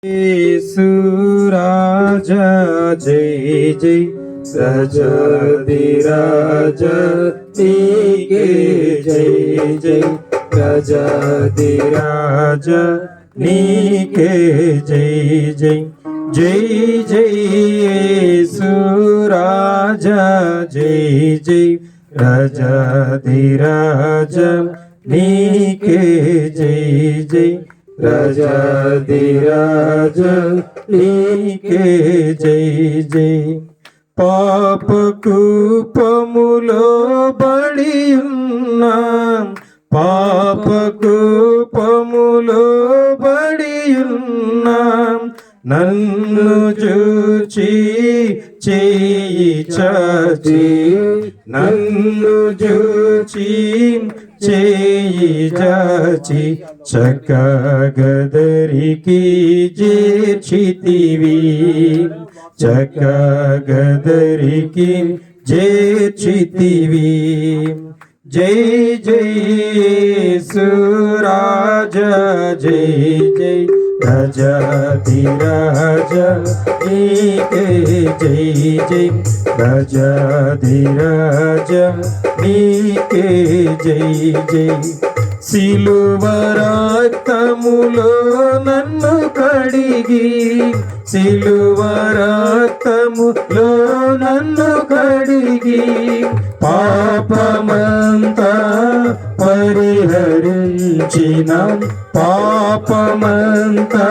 యేసు రాజా జై జై రాజాధిరాజ నీకే జై జై రాజాధిరాజ నీకే జై జై జై జై యేసు రాజా జై జై రాజాధిరాజ నీకే జై జై రాజాధిరాజ నీకే జై జై పాపకూపములో బడి ఉన్నాం పాపకూపములో బడి ఉన్నాం నన్ను చూచి చేయి చాచి నన్ను చూచి చేయి చాచి చక్కగదరికి చేర్చితివి చక్కగదరికి చేర్చితివి జై జై యేసు రాజా జై జై రాజాధిరాజ నీకే జై జై రాజాధిరాజ నీకే జై జై సిలువ రక్తములో నన్ను కడిగి సిలువ రక్తములో నన్ను కడిగి పాపమంతా పరిహరించిన పాపమంతా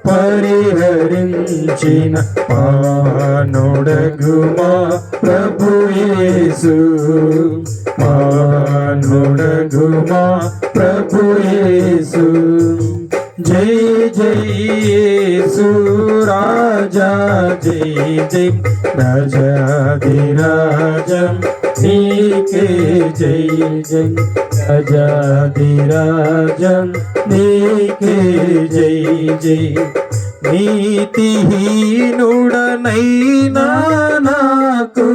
పరిహరించిన పానుడగుమా ప్రభు యేసు పానుడగుమా ప్రభు యేసు జై జై యేసు రాజా జై జై రాజాధిరాజ నీకే జై జై రాజాధిరాజ నీకే జై జై నీతిహీనుడనైనా నాకు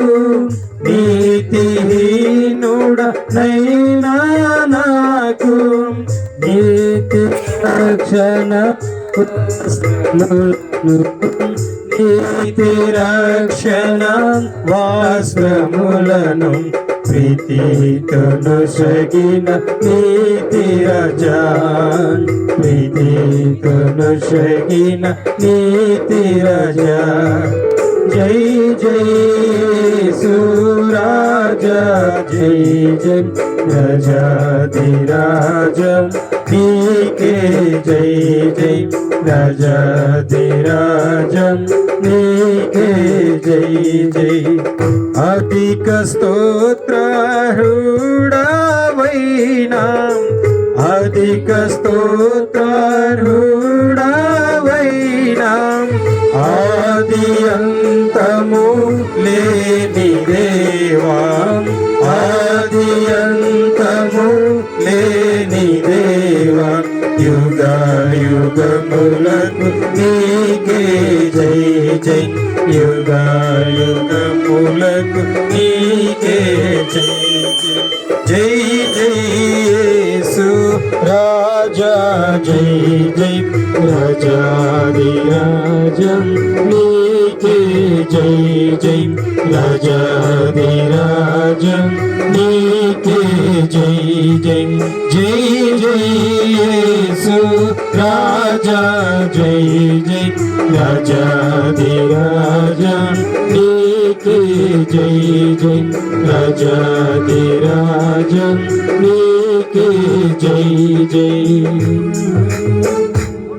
నీతిహీనుడనైనా నాకు నీతి రక్షణ నీతి రక్షణ వాస్త్రములను ప్రీతితోను సగిన నీతి రాజా ప్రీతితోను సగిన నీతి రాజా జై జై యేసు రాజా జై జై రాజాధిరాజ నీకే జై జై రాజాధిరాజ నీకే జై జై అధిక స్తోత్రారుడవైనా అధిక స్తోత్రారుడవైనా ఆది అంతము లేని దేవా ఆది అంతము లేని దేవా యుగ యుగములకు నీకే జై జై యుగ యుగములకు నీకే జై జై జై యేసు రాజా జై జై రాజాధిరాజ నీకే జై జై రాజాధిరాజ నీకే జై జై జై జై యేసు రాజా జై జై రాజాధిరాజ నీకే జై జై రాజాధిరాజ నీకే జై జై